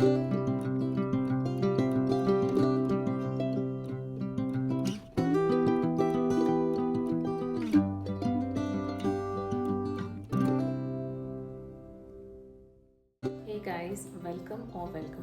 Hey guys, welcome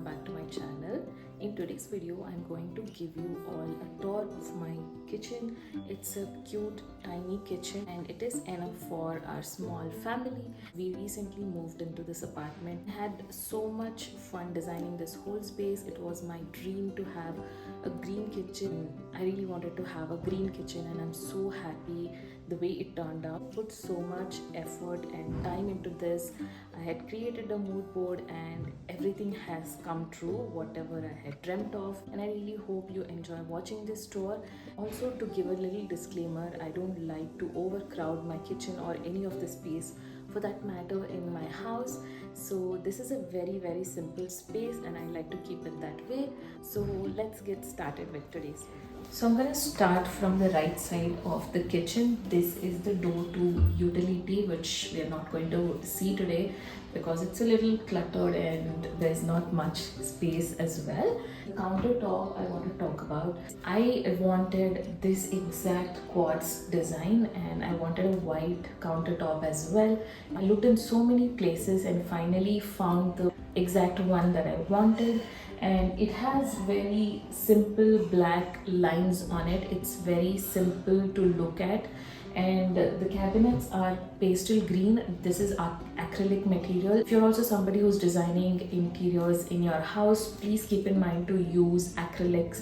back to my channel. In today's video I'm going to give you all a tour of my kitchen. It's a cute tiny kitchen and it is enough for our small family. We recently moved into this apartment. I had so much fun designing this whole space. It was my dream to have a green kitchen. I really wanted to have a green kitchen and I'm so happy the way it turned out. I put so much effort and time into this. I had created a mood board and everything has come true, whatever I had dreamt of, and I really hope you enjoy watching this tour. Also, to give a little disclaimer, I don't like to overcrowd my kitchen or any of the space for that matter in my house. So this is a very simple space and I like to keep it that way. So let's get started with today's video. So I'm going to start from the right side of the kitchen. This is the door to utility, which we are not going to see today because it's a little cluttered and there's not much space as well. The countertop I want to talk about. I wanted this exact quartz design and I wanted a white countertop as well. I looked in so many places and finally found the exact one that I wanted. And it has very simple black lines on it. It's very simple to look at, and the cabinets are pastel green. This is acrylic material. If you're also somebody who's designing interiors in your house, please keep in mind to use acrylic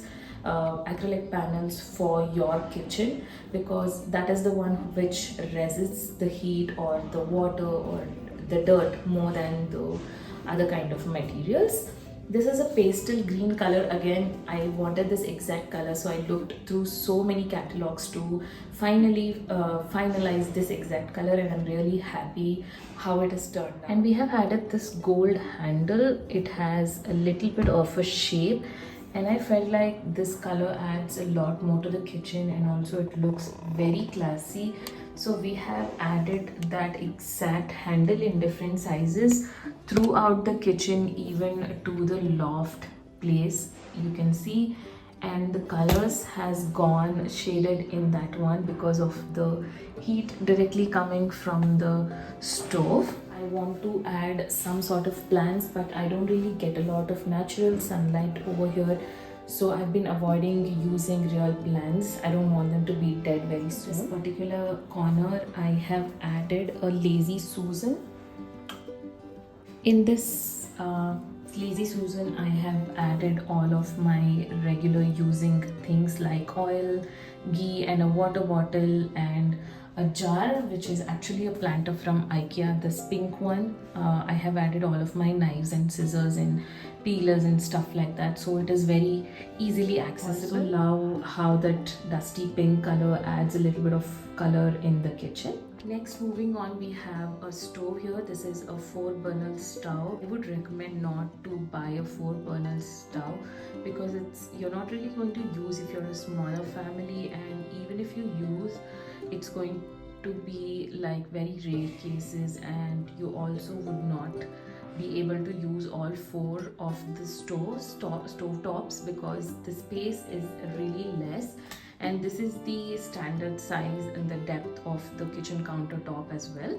panels for your kitchen, because that is the one which resists the heat or the water or the dirt more than the other kind of materials. This is a pastel green color. Again, I wanted this exact color, so I looked through so many catalogs to finally finalize this exact color, and I'm really happy how it has turned out. And we have added this gold handle. It has a little bit of a shape, and I felt like this color adds a lot more to the kitchen, and also it looks very classy. So we have added that exact handle in different sizes throughout the kitchen, even to the loft place, you can see. And the colors has gone shaded in that one because of the heat directly coming from the stove. I want to add some sort of plants, but I don't really get a lot of natural sunlight over here, so I've been avoiding using real plants. I don't want them to be dead very soon. This particular corner I have added a lazy Susan. In this lazy Susan I have added all of my regular using things like oil, ghee, and a water bottle, and a jar which is actually a planter from IKEA, this pink one. I have added all of my knives and scissors and peelers and stuff like that, so it is very easily accessible. I love how that dusty pink color adds a little bit of color in the kitchen. Next, moving on, we have a stove here. This is a 4-burner stove. I would recommend not to buy a 4-burner stove because you're not really going to use if you're a smaller family, and even if you use, it's going to be like very rare cases, and you also would not be able to use all 4 of the stove tops because the space is really less, and this is the standard size and the depth of the kitchen countertop as well.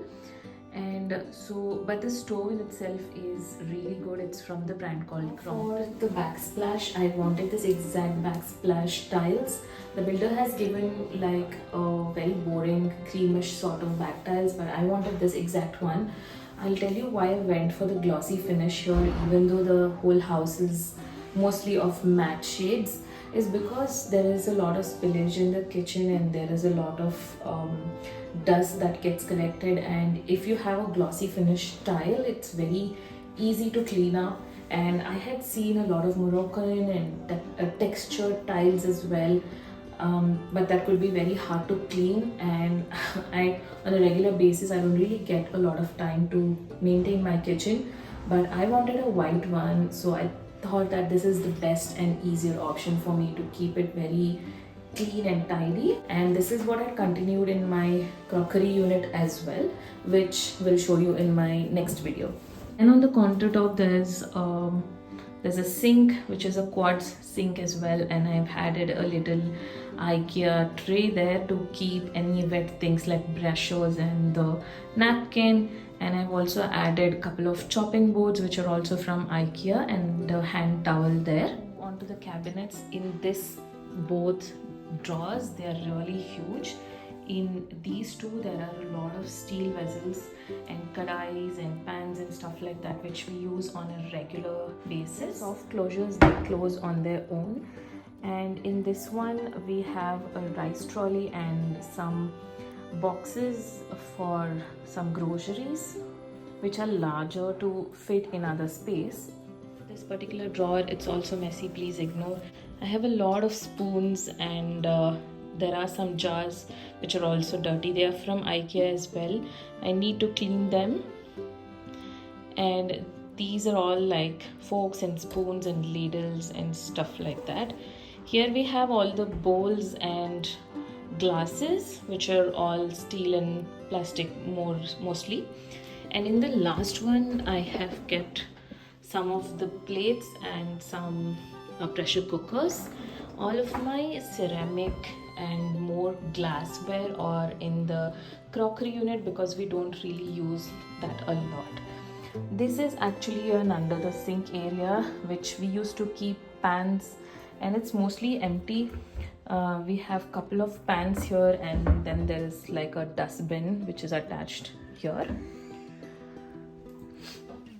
And so, but the stove in itself is really good. It's from the brand called Crown. For the backsplash, I wanted this exact backsplash tiles. The builder has given like a very boring creamish sort of back tiles, but I wanted this exact one. I'll tell you why I went for the glossy finish here, even though the whole house is mostly of matte shades, is because there is a lot of spillage in the kitchen and there is a lot of dust that gets collected, and if you have a glossy finish tile, it's very easy to clean up. And I had seen a lot of Moroccan and textured tiles as well, but that could be very hard to clean, and I on a regular basis I don't really get a lot of time to maintain my kitchen. But I wanted a white one, so I thought that this is the best and easier option for me to keep it very clean and tidy. And this is what I continued in my crockery unit as well, which will show you in my next video. And on the countertop there's There's a sink which is a quartz sink as well, and I've added a little IKEA tray there to keep any wet things like brushes and the napkin. And I've also added a couple of chopping boards which are also from IKEA, and a hand towel there. Onto the cabinets. In this both drawers, they are really huge. In these two there are a lot of steel vessels and kadais and pans and stuff like that which we use on a regular basis. Soft closures, they close on their own. And in this one we have a rice trolley and some boxes for some groceries which are larger to fit in other space. This particular drawer, it's also messy, please ignore. I have a lot of spoons, and there are some jars which are also dirty. They are from IKEA as well. I need to clean them. And these are all like forks and spoons and ladles and stuff like that. Here we have all the bowls and glasses which are all steel and plastic mostly. And in the last one I have kept some of the plates and some pressure cookers. All of my ceramic and more glassware are in the crockery unit because we don't really use that a lot. This is actually an under the sink area which we used to keep pans, and it's mostly empty. We have couple of pans here, and then there is like a dustbin which is attached here.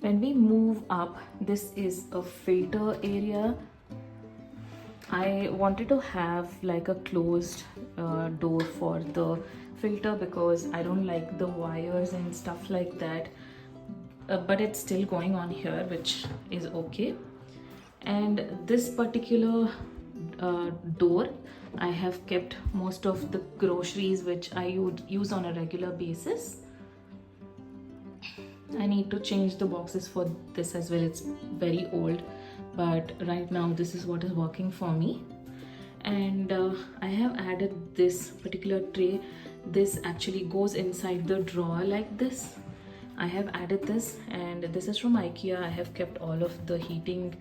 When we move up, this is a filter area. I wanted to have like a closed door for the filter because I don't like the wires and stuff like that, but it's still going on here, which is okay. And this particular door, I have kept most of the groceries which I would use on a regular basis. I need to change the boxes for this as well. It's very old, but right now this is what is working for me. And I have added this particular tray. This actually goes inside the drawer like this. I have added this, and this is from IKEA. I have kept all of the heating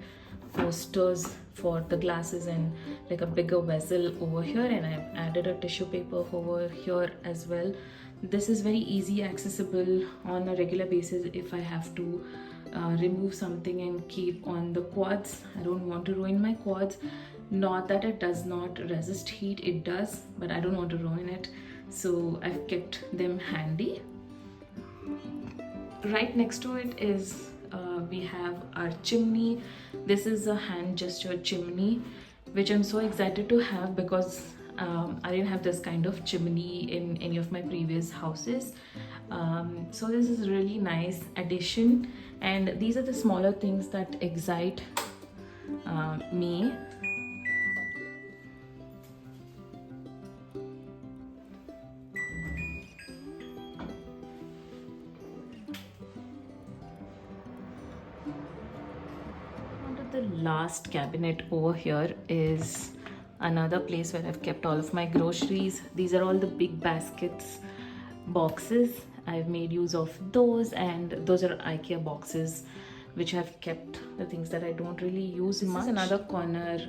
posters for the glasses and like a bigger vessel over here, and I've added a tissue paper over here as well. This is very easy accessible on a regular basis if I have to remove something and keep on the quads. I don't want to ruin my quads. Not that it does not resist heat, it does, but I don't want to ruin it, so I've kept them handy. Right next to it is we have our chimney. This is a hand gesture chimney which I'm so excited to have because I didn't have this kind of chimney in any of my previous houses. So this is a really nice addition, and these are the smaller things that excite me. The last cabinet over here is another place where I've kept all of my groceries. These are all the big baskets, boxes. I've made use of those, and those are IKEA boxes which I've kept the things that I don't really use much. This is another corner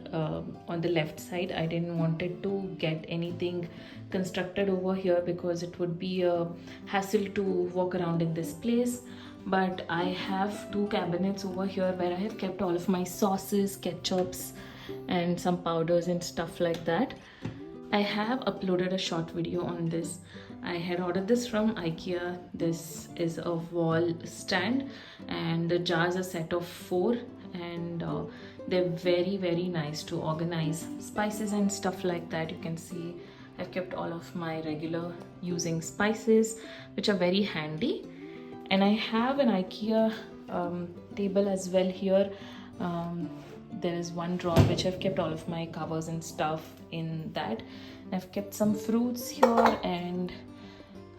on the left side. I didn't wanted to get anything constructed over here because it would be a hassle to walk around in this place. But I have two cabinets over here where I have kept all of my sauces, ketchups, and some powders and stuff like that. I have uploaded a short video on this. I had ordered this from IKEA. This is a wall stand, and the jars are a set of 4, and they're very nice to organize spices and stuff like that. You can see I've kept all of my regular using spices, which are very handy. And I have an IKEA table as well here. There is one drawer which I've kept all of my covers and stuff in that. I've kept some fruits here, and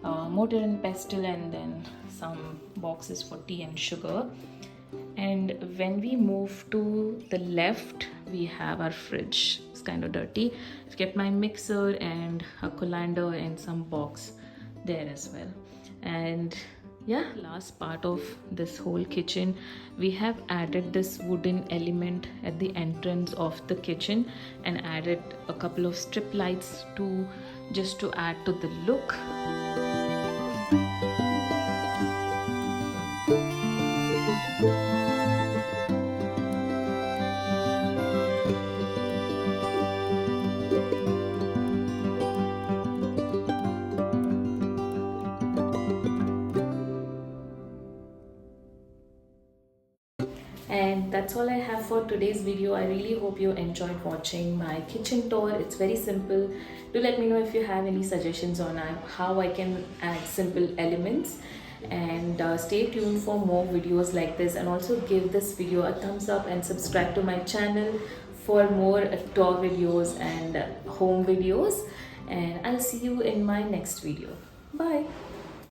mortar and pestle, and then some boxes for tea and sugar. And when we move to the left, we have our fridge. It's kind of dirty. I've kept my mixer and a colander and some box there as well. And Yeah, last part of this whole kitchen, we have added this wooden element at the entrance of the kitchen and added a couple of strip lights to just to add to the look. And that's all I have for today's video. I really hope you enjoyed watching my kitchen tour. It's very simple. Do let me know if you have any suggestions on how I can add simple elements, and stay tuned for more videos like this, and also give this video a thumbs up and subscribe to my channel for more tour videos and home videos, and I'll see you in my next video. Bye.